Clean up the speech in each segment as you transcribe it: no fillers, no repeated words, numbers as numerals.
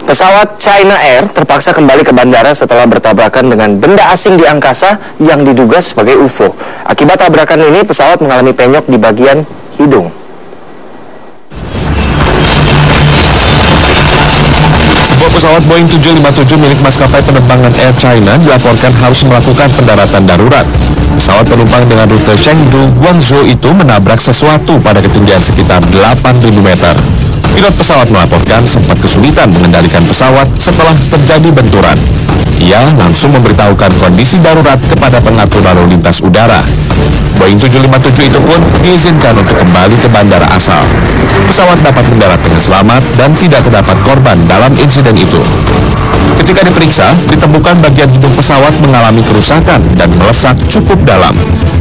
Pesawat China Air terpaksa kembali ke bandara setelah bertabrakan dengan benda asing di angkasa yang diduga sebagai UFO. Akibat tabrakan ini, pesawat mengalami penyok di bagian hidung. Sebuah pesawat Boeing 757 milik maskapai penerbangan Air China dilaporkan harus melakukan pendaratan darurat. Pesawat penumpang dengan rute Chengdu, Guangzhou itu menabrak sesuatu pada ketinggian sekitar 8.000 meter. Pilot pesawat melaporkan sempat kesulitan mengendalikan pesawat setelah terjadi benturan. Ia langsung memberitahukan kondisi darurat kepada pengatur lalu lintas udara. Boeing 757 itu pun diizinkan untuk kembali ke bandara asal. Pesawat dapat mendarat dengan selamat dan tidak terdapat korban dalam insiden itu. Ketika diperiksa, ditemukan bagian hidung pesawat mengalami kerusakan dan melesak cukup dalam.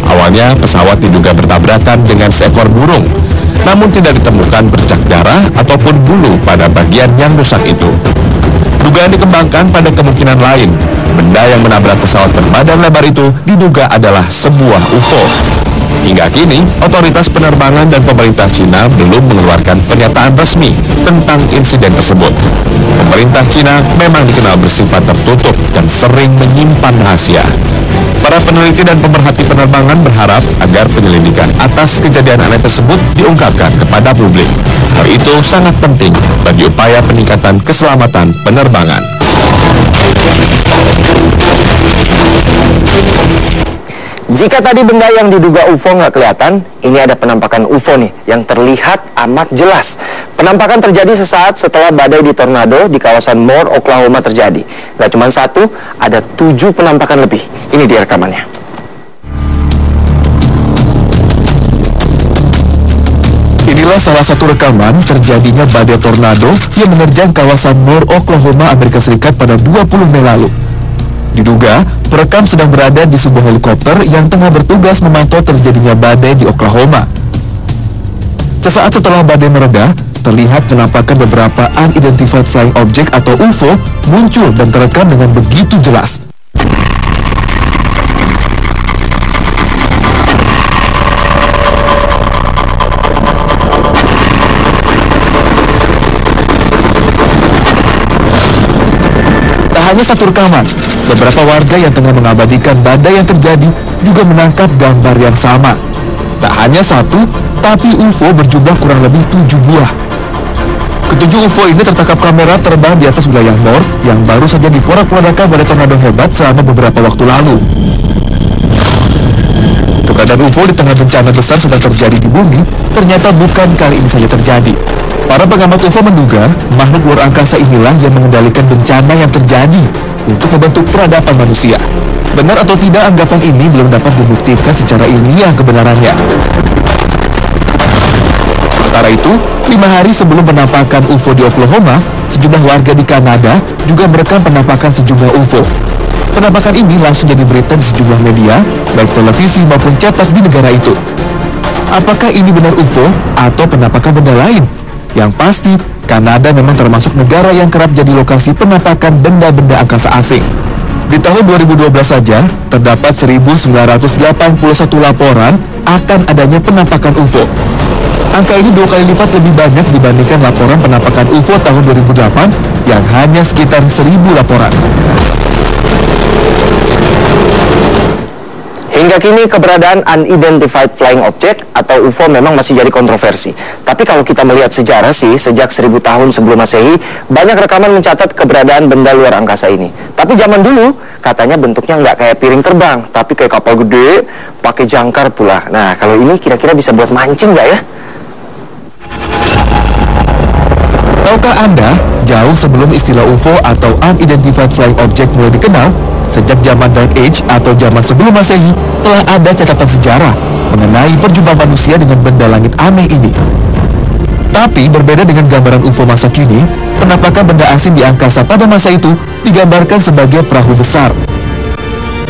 Awalnya pesawat diduga bertabrakan dengan seekor burung, namun tidak ditemukan bercak darah ataupun bulu pada bagian yang rusak itu. Dugaan dikembangkan pada kemungkinan lain. Benda yang menabrak pesawat berbadan lebar itu diduga adalah sebuah UFO. Hingga kini, otoritas penerbangan dan pemerintah Cina belum mengeluarkan pernyataan resmi tentang insiden tersebut. Pemerintah Cina memang dikenal bersifat tertutup dan sering menyimpan rahasia. Para peneliti dan pemerhati penerbangan berharap agar penyelidikan atas kejadian aneh tersebut diungkapkan kepada publik. Hal itu sangat penting bagi upaya peningkatan keselamatan penerbangan. Jika tadi benda yang diduga UFO nggak kelihatan, ini ada penampakan UFO nih yang terlihat amat jelas. Penampakan terjadi sesaat setelah badai di tornado di kawasan Moore, Oklahoma terjadi. Nggak cuma satu, ada 7 penampakan lebih. Ini dia rekamannya. Inilah salah satu rekaman terjadinya badai tornado yang menerjang kawasan Moore, Oklahoma, Amerika Serikat pada 20 Mei lalu. Diduga, perekam sedang berada di sebuah helikopter yang tengah bertugas memantau terjadinya badai di Oklahoma. Sesaat setelah badai mereda, terlihat penampakan beberapa unidentified flying object atau UFO muncul dan terekam dengan begitu jelas. Hanya satu rekaman, beberapa warga yang tengah mengabadikan badai yang terjadi juga menangkap gambar yang sama. Tak hanya satu, tapi UFO berjumlah kurang lebih 7 buah. Ketujuh UFO ini tertangkap kamera terbang di atas wilayah Moore yang baru saja diporak-porandakan pada tornado hebat selama beberapa waktu lalu. Keberadaan UFO di tengah bencana besar sedang terjadi di bumi ternyata bukan kali ini saja terjadi. Para pengamat UFO menduga makhluk luar angkasa inilah yang mengendalikan bencana yang terjadi untuk membentuk peradaban manusia. Benar atau tidak, anggapan ini belum dapat dibuktikan secara ilmiah kebenarannya. Sementara itu, 5 hari sebelum penampakan UFO di Oklahoma, sejumlah warga di Kanada juga merekam penampakan sejumlah UFO. Penampakan ini langsung jadi berita di sejumlah media, baik televisi maupun cetak di negara itu. Apakah ini benar UFO atau penampakan benda lain? Yang pasti, Kanada memang termasuk negara yang kerap jadi lokasi penampakan benda-benda angkasa asing. Di tahun 2012 saja, terdapat 1.981 laporan akan adanya penampakan UFO. Angka ini 2 kali lipat lebih banyak dibandingkan laporan penampakan UFO tahun 2008 yang hanya sekitar 1.000 laporan. Hingga kini keberadaan unidentified flying object atau UFO memang masih jadi kontroversi. Tapi kalau kita melihat sejarah sih, sejak 1000 tahun sebelum Masehi, banyak rekaman mencatat keberadaan benda luar angkasa ini. Tapi zaman dulu, katanya bentuknya nggak kayak piring terbang, tapi kayak kapal gede, pakai jangkar pula. Nah, kalau ini kira-kira bisa buat mancing nggak ya? Tahukah Anda, jauh sebelum istilah UFO atau Unidentified Flying Object mulai dikenal, sejak zaman Dark Age atau zaman sebelum Masehi, telah ada catatan sejarah mengenai perjumpaan manusia dengan benda langit aneh ini. Tapi berbeda dengan gambaran UFO masa kini, penampakan benda asing di angkasa pada masa itu digambarkan sebagai perahu besar.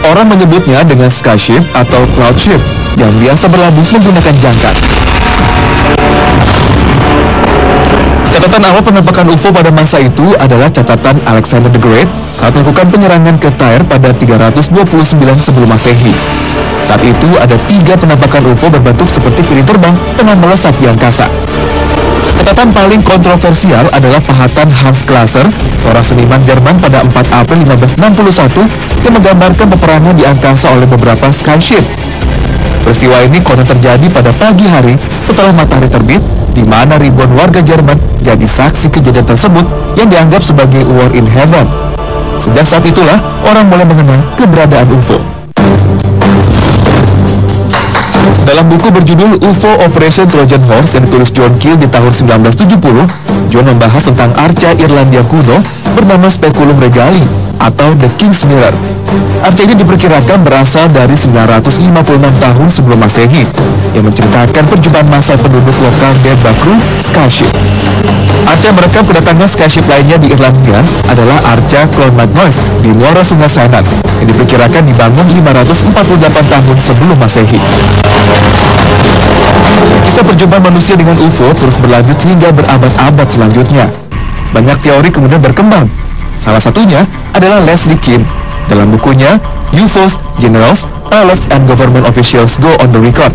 Orang menyebutnya dengan skyship atau cloud ship yang biasa berlabuh menggunakan jangkar. Catatan awal penampakan UFO pada masa itu adalah catatan Alexander the Great saat melakukan penyerangan ke Tyre pada 329 sebelum Masehi. Saat itu ada 3 penampakan UFO berbentuk seperti piring terbang tengah melesat di angkasa. Catatan paling kontroversial adalah pahatan Hans Glasser, seorang seniman Jerman pada 4 April 1561 yang menggambarkan peperangan di angkasa oleh beberapa skyship. Peristiwa ini konon terjadi pada pagi hari setelah matahari terbit, di mana ribuan warga Jerman jadi saksi kejadian tersebut yang dianggap sebagai war in heaven. Sejak saat itulah orang mulai mengenal keberadaan UFO. Dalam buku berjudul UFO Operation Trojan Horse yang ditulis John Keel di tahun 1970, John membahas tentang arca Irlandia kuno bernama Speculum Regale atau The King's Mirror. Arca ini diperkirakan berasal dari 956 tahun sebelum Masehi, yang menceritakan perjumpaan massal penduduk lokal Debakru Skyship. Arca yang merekam kedatangan Skyship lainnya di Irlandia adalah arca Clonmacnoise di muara Sungai Senan, yang diperkirakan dibangun 548 tahun sebelum Masehi. Kisah perjumpaan manusia dengan UFO terus berlanjut hingga berabad-abad selanjutnya. Banyak teori kemudian berkembang. Salah satunya adalah Leslie Kim. Dalam bukunya, UFOs, Generals, Pilots, and Government Officials Go on the Record.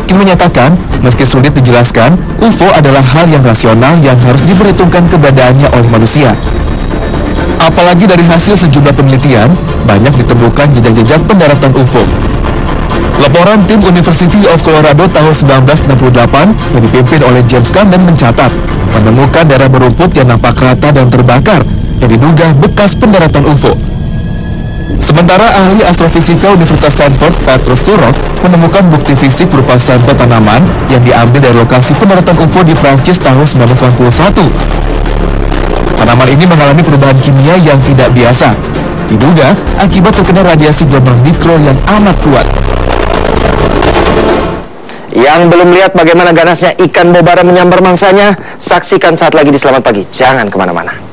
Kim menyatakan, meski sulit dijelaskan, UFO adalah hal yang rasional yang harus diperhitungkan keberadaannya oleh manusia. Apalagi dari hasil sejumlah penelitian, banyak ditemukan jejak-jejak pendaratan UFO. Laporan tim University of Colorado tahun 1968 yang dipimpin oleh James Condon mencatat menemukan daerah berumput yang nampak rata dan terbakar yang diduga bekas pendaratan UFO. Sementara ahli astrofisika Universitas Stanford, Petrus Turok, menemukan bukti fisik berupa sampel tanaman yang diambil dari lokasi pendaratan UFO di Prancis tahun 1991. Tanaman ini mengalami perubahan kimia yang tidak biasa, diduga akibat terkena radiasi gelombang mikro yang amat kuat. Yang belum lihat bagaimana ganasnya ikan bobara menyambar mangsanya, saksikan saat lagi di Selamat Pagi. Jangan kemana-mana.